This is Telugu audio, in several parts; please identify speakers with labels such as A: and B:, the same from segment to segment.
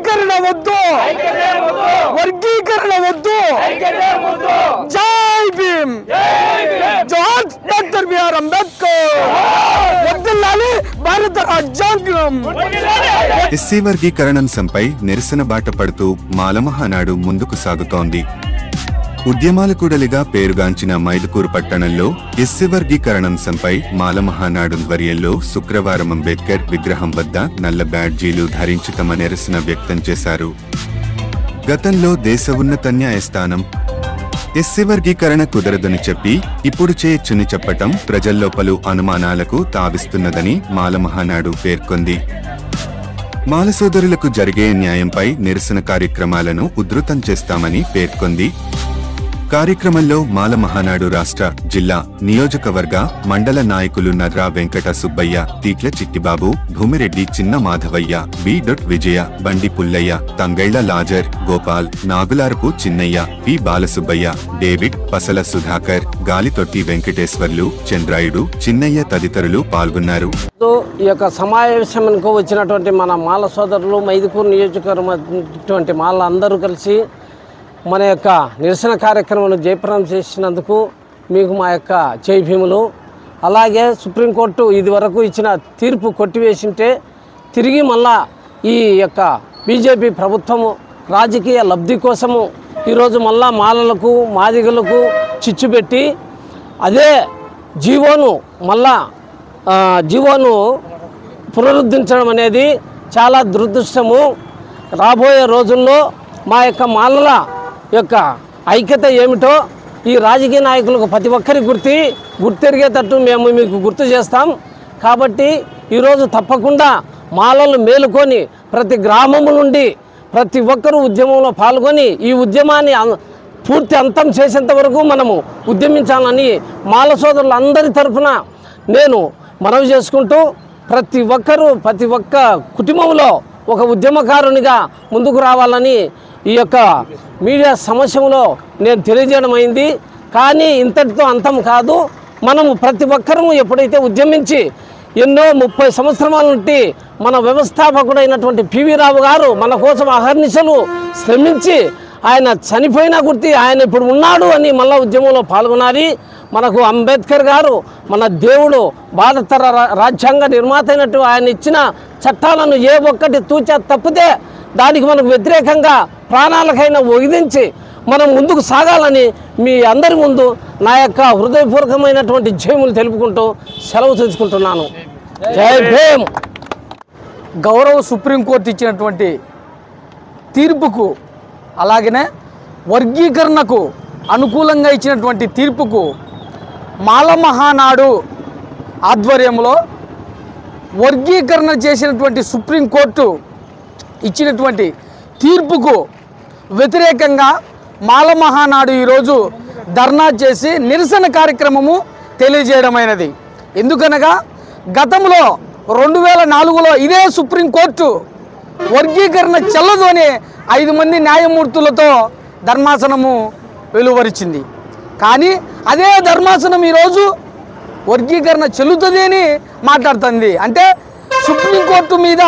A: వర్గీకరణ వద్దు, వర్గీకరణ వద్దు. జై భీమ్, జోహార్ డాక్టర్ బిఆర్ అంబేద్కర్, వర్ధిల్లాలి భారత రాజ్యాంగం.
B: ఎస్సీ వర్గీకరణంపై నిరసన బాట పడుతూ మాలమహానాడు ముందుకు సాగుతోంది. ఉద్యమాల కూడలిగా పేరుగాంచిన మైదుకూరు పట్టణంలో ఎస్సీ వర్గీకరణంపై మాలమహానాడు ధ్వర్యంలో శుక్రవారం అంబేద్కర్ విగ్రహం వద్ద నల్ల బ్యాడ్జీలు ధరించి తమ నిరసన వ్యక్తం చేశారు. గతంలో దేశ ఉన్నత న్యాయస్థానం ఎస్సీ వర్గీకరణ కుదరదని చెప్పి ఇప్పుడు చేయొచ్చని చెప్పటం ప్రజల్లో పలు అనుమానాలకు తావిస్తున్నదని మాలమహానాడు పేర్కొంది. మాల సోదరులకు జరిగే న్యాయంపై నిరసన కార్యక్రమాలను ఉధృతం చేస్తామని పేర్కొంది. కార్యక్రమంలో మాలమహానాడు రాష్ట్ర, జిల్లా, నియోజకవర్గ, మండల నాయకులు నర్రా వెంకట సుబ్బయ్య, తీట్ల చిట్టిబాబు, భూమిరెడ్డి చిన్న మాధవయ్య, బి. విజయ, బండి పుల్లయ్య, తంగళ్ల లాజర్, గోపాల్, నాగులారపు చిన్నయ్య, పి. బాలసుబ్బయ్య, డేవిడ్, పసల సుధాకర్, గాలితొట్టి వెంకటేశ్వర్లు, చంద్రాయుడు, చిన్నయ్య తదితరులు పాల్గొన్నారు.
A: ఈ యొక్క సమావేశంకు వచ్చినటువంటి మన మాల సోదరులు, మైదుకూరు నియోజకవర్గం మాల అందరూ కలిసి మన యొక్క నిరసన కార్యక్రమాన్ని జయప్రదం చేసినందుకు మీకు మా యొక్క జై భీములు. అలాగే సుప్రీంకోర్టు ఇది వరకు ఇచ్చిన తీర్పు కొట్టివేసింటే తిరిగి మళ్ళా ఈ యొక్క బీజేపీ ప్రభుత్వము రాజకీయ లబ్ధి కోసము ఈరోజు మళ్ళా మాలలకు, మాదిగలకు చిచ్చు పెట్టి అదే జీవోను పునరుద్ధరించడం అనేది చాలా దురదృష్టము. రాబోయే రోజుల్లో మా యొక్క మాలల యొక్క ఐక్యత ఏమిటో ఈ రాజకీయ నాయకులకు ప్రతి ఒక్కరికి గుర్తెరిగేటట్టు మేము మీకు గుర్తు చేస్తాం. కాబట్టి ఈరోజు తప్పకుండా మాలలు మేలుకొని ప్రతి గ్రామము నుండి ప్రతి ఒక్కరూ ఉద్యమంలో పాల్గొని ఈ ఉద్యమాన్ని పూర్తి అంతం చేసేంత వరకు మనము ఉద్యమించాలని మాల సోదరులందరి తరఫున నేను మనవి చేసుకుంటూ ప్రతి ఒక్క కుటుంబంలో ఒక ఉద్యమకారునిగా ముందుకు రావాలని ఈ యొక్క మీడియా సమస్యలో నేను తెలియజేయడం అయింది. కానీ ఇంతటితో అంతం కాదు. మనము ప్రతి ఒక్కరూ ఎప్పుడైతే ఉద్యమించి ఎన్నో 30 సంవత్సరాల నుండి మన వ్యవస్థాపకుడైనటువంటి పివి రావు గారు మన కోసం అహర్నిశలు శ్రమించి ఆయన చనిపోయినా గుర్తి ఆయన ఇప్పుడు ఉన్నాడు అని మళ్ళా ఉద్యమంలో పాల్గొనాలి. మనకు అంబేద్కర్ గారు మన దేవుడు, భారత రాజ్యాంగ నిర్మాత అయినట్టు ఆయన ఇచ్చిన చట్టాలను ఏ ఒక్కటి తూచా తప్పితే దానికి మనకు వ్యతిరేకంగా ప్రాణాలకైనా ఒగిదించి మనం ముందుకు సాగాలని మీ అందరి ముందు నా యొక్క హృదయపూర్వకమైనటువంటి జయములు తెలుపుకుంటూ సెలవు తీసుకుంటున్నాను. జై భీమ్.
C: గౌరవ సుప్రీంకోర్టు ఇచ్చినటువంటి తీర్పుకు, అలాగనే వర్గీకరణకు అనుకూలంగా ఇచ్చినటువంటి తీర్పుకు మాలమహానాడు ఆధ్వర్యంలో వర్గీకరణ చేసినటువంటి సుప్రీంకోర్టు ఇచ్చినటువంటి తీర్పుకు వ్యతిరేకంగా మాలమహానాడు ఈరోజు ధర్నా చేసి నిరసన కార్యక్రమము తెలియజేయడమైనది. ఎందుకనగా గతంలో 2004లో ఇదే సుప్రీంకోర్టు వర్గీకరణ చెల్లదు అని 5 మంది న్యాయమూర్తులతో ధర్మాసనము వెలువరించింది. కానీ అదే ధర్మాసనం ఈరోజు వర్గీకరణ చెల్లుతుంది అని మాట్లాడుతుంది. అంటే సుప్రీంకోర్టు మీద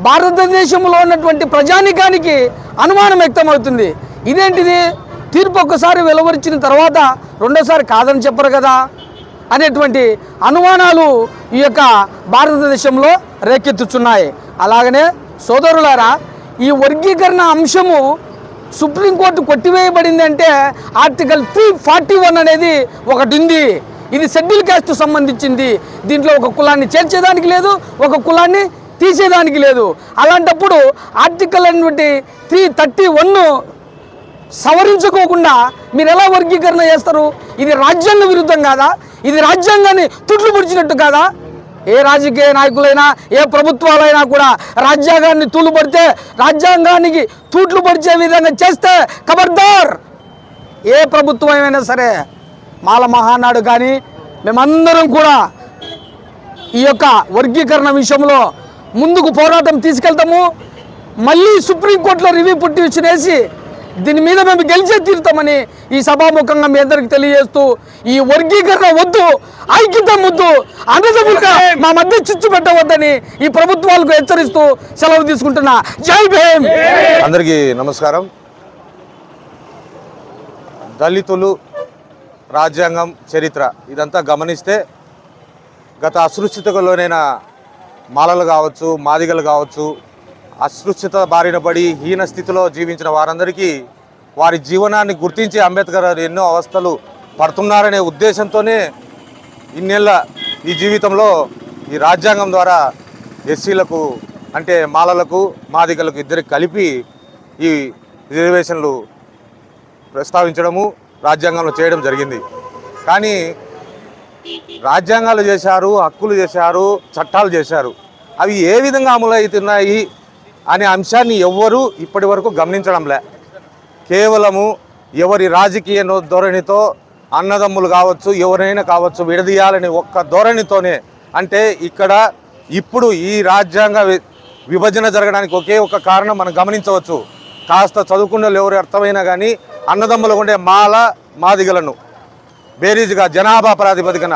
C: భారతదేశంలో ఉన్నటువంటి ప్రజానికానికి అనుమానం వ్యక్తమవుతుంది. ఇదేంటిది, తీర్పు ఒక్కసారి వెలువరించిన తర్వాత రెండోసారి కాదని చెప్పరు కదా అనేటువంటి అనుమానాలు ఈ యొక్క భారతదేశంలో రేకెత్తుచున్నాయి. అలాగనే సోదరులారా, ఈ వర్గీకరణ అంశము సుప్రీంకోర్టు కొట్టివేయబడింది అంటే ఆర్టికల్ 341 అనేది ఒకటి ఉంది. ఇది షెడ్యూల్ క్యాస్ట్ సంబంధించింది. దీంట్లో ఒక కులాన్ని చేర్చేదానికి లేదు, ఒక కులాన్ని తీసేదానికి లేదు. అలాంటప్పుడు ఆర్టికల్ 331 సవరించుకోకుండా మీరు ఎలా వర్గీకరణ చేస్తారు? ఇది రాజ్యాంగ విరుద్ధం కాదా? ఇది రాజ్యాంగాన్ని తుట్లు పొడిచినట్టు కాదా? ఏ రాజకీయ నాయకులైనా, ఏ ప్రభుత్వాలైనా కూడా రాజ్యాంగాన్ని తూలుపడితే, రాజ్యాంగానికి తూట్లు పొడిచే విధంగా చేస్తే ఖబర్దార్. ఏ ప్రభుత్వమైనా సరే, మాల మహానాడు కానీ మేమందరం కూడా ఈ యొక్క వర్గీకరణ విషయంలో ముందుకు పోరాటం తీసుకెళ్తాము. మళ్ళీ సుప్రీంకోర్టులో రివ్యూ పిటిషన్ వేసి దీని మీద మేము గెలిచే తీరుతామని ఈ సభాముఖంగా మీ అందరికి తెలియజేస్తూ, ఈ వర్గీకరణ వద్దు, ఐక్యత ముద్దు, అన్నదమ్ములుగా మా మధ్య చిచ్చు పెట్టవద్దని ఈ ప్రభుత్వాలకు హెచ్చరిస్తూ సెలవు తీసుకుంటున్నా. జై భీమ్.
D: అందరికీ నమస్కారం. దళితులు, రాజ్యాంగం, చరిత్ర ఇదంతా గమనిస్తే గత అసృష్టితలోనైన మాలలు కావచ్చు, మాదిగలు కావచ్చు, అసృష్టిత బారిన పడి హీన స్థితిలో జీవించిన వారందరికీ వారి జీవనాన్ని గుర్తించి అంబేద్కర్ ఎన్నో అవస్థలు పడుతున్నారనే ఉద్దేశంతోనే ఇన్నేళ్ళ ఈ జీవితంలో ఈ రాజ్యాంగం ద్వారా ఎస్సీలకు అంటే మాలలకు, మాదిగలకు ఇద్దరికి కలిపి ఈ రిజర్వేషన్లు ప్రస్తావించడము రాజ్యాంగంలో చేయడం జరిగింది. కానీ రాజ్యాంగాలు చేశారు, హక్కులు చేశారు, చట్టాలు చేశారు, అవి ఏ విధంగా అమలు అవుతున్నాయి అనే అంశాన్ని ఎవ్వరూ ఇప్పటి వరకు గమనించడంలే. కేవలము ఎవరి రాజకీయ ధోరణితో అన్నదమ్ములు కావచ్చు, ఎవరైనా కావచ్చు విడదీయాలని ఒక్క ధోరణితోనే, అంటే ఇక్కడ ఇప్పుడు ఈ రాజ్యాంగ విభజన జరగడానికి ఒకే ఒక కారణం మనం గమనించవచ్చు. కాస్త చదువుకున్న ఎవరు అర్థమైనా కానీ అన్నదమ్ములు ఉండే మాల, మాదిగలను బేరీజుగా జనాభా ప్రాతిపదికన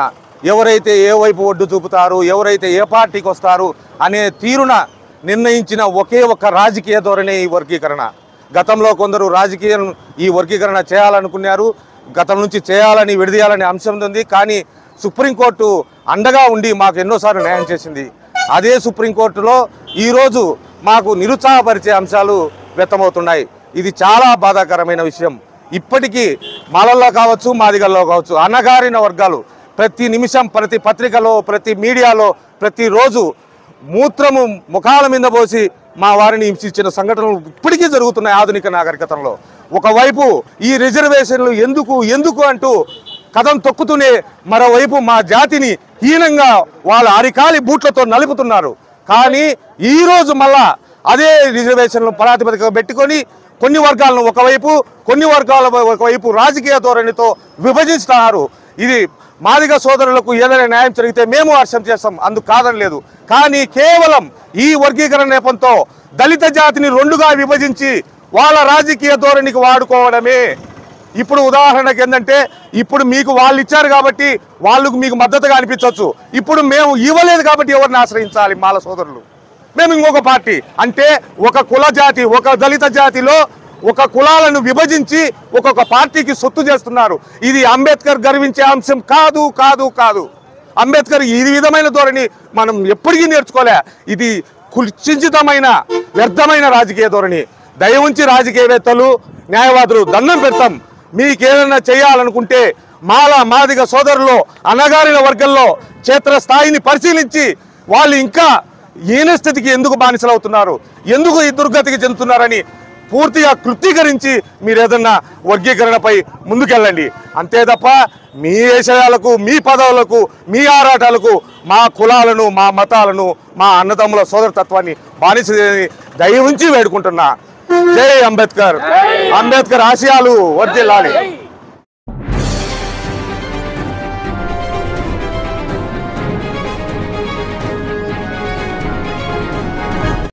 D: ఎవరైతే ఏ వైపు ఒడ్డు చూపుతారు, ఎవరైతే ఏ పార్టీకి వస్తారు అనే తీరున నిర్ణయించిన ఒకే ఒక్క రాజకీయ ధోరణి ఈ వర్గీకరణ. గతంలో కొందరు రాజకీయం ఈ వర్గీకరణ చేయాలనుకున్నారు, గతం నుంచి చేయాలని విడదీయాలనే అంశం ఉంది. కానీ సుప్రీంకోర్టు అండగా ఉండి మాకు ఎన్నోసార్లు న్యాయం చేసింది. అదే సుప్రీంకోర్టులో ఈరోజు మాకు నిరుత్సాహపరిచే అంశాలు వ్యక్తమవుతున్నాయి. ఇది చాలా బాధాకరమైన విషయం. ఇప్పటికీ మాలల్లో కావచ్చు, మాదిగల్లో కావచ్చు అణగారిన వర్గాలు ప్రతి నిమిషం, ప్రతి పత్రికలో, ప్రతి మీడియాలో ప్రతిరోజు మూత్రము ముఖాల మీద పోసి మా వారిని హింసించిన సంఘటనలు ఇప్పటికీ జరుగుతున్నాయి ఆధునిక నాగరికతలో. ఒకవైపు ఈ రిజర్వేషన్లు ఎందుకు అంటూ కథం తొక్కుతూనే మరోవైపు మా జాతిని హీనంగా వాళ్ళ అరికాలి బూట్లతో నలుపుతున్నారు. కానీ ఈరోజు మళ్ళా అదే రిజర్వేషన్లు ప్రాతిపదికగా పెట్టుకొని కొన్ని వర్గాలను ఒకవైపు, కొన్ని వర్గాల ఒకవైపు రాజకీయ ధోరణితో విభజిస్తున్నారు. ఇది మాదిగ సోదరులకు ఏదైనా న్యాయం జరిగితే మేము హర్షం చేస్తాం, అందుకు కాదని లేదు. కానీ కేవలం ఈ వర్గీకరణ నేపంతో దళిత జాతిని రెండుగా విభజించి వాళ్ళ రాజకీయ ధోరణికి వాడుకోవడమే. ఇప్పుడు ఉదాహరణకి ఏంటంటే, ఇప్పుడు మీకు వాళ్ళు ఇచ్చారు కాబట్టి వాళ్ళకు మీకు మద్దతుగా అనిపించవచ్చు, ఇప్పుడు మేము ఇవ్వలేదు కాబట్టి ఎవరిని ఆశ్రయించాలి? మాల సోదరులు మేము ఇంకొక పార్టీ అంటే ఒక కుల జాతి, ఒక దళిత జాతిలో ఒక కులాలను విభజించి ఒక్కొక్క పార్టీకి సొత్తు చేస్తున్నారు. ఇది అంబేద్కర్ గర్వించే అంశం కాదు కాదు కాదు. అంబేద్కర్ ఈ విధమైన ధోరణి మనం ఎప్పటికీ నేర్చుకోలే. ఇది కుచించితమైన వ్యర్థమైన రాజకీయ ధోరణి. దయ ఉంచి రాజకీయవేత్తలు, న్యాయవాదులు దండం పెడతాం, మీకేదైనా చేయాలనుకుంటే మాల, మాదిగ సోదరులు అణగారిన వర్గంలో క్షేత్రస్థాయిని పరిశీలించి వాళ్ళు ఇంకా ఈయన స్థితికి ఎందుకు బానిసలవుతున్నారు, ఎందుకు ఈ దుర్గతికి చెందుతున్నారని పూర్తిగా క్లుప్తీకరించి మీరు ఏదన్నా వర్గీకరణపై ముందుకెళ్ళండి. అంతే తప్ప మీ విషయాలకు, మీ పదవులకు, మీ ఆరాటాలకు మా కులాలను, మా మతాలను, మా అన్నదమ్ముల సోదరతత్వాన్ని బానిసని దయ ఉంచి వేడుకుంటున్నా. జై అంబేద్కర్. అంబేద్కర్ ఆశయాలు వర్ధిల్లాలి.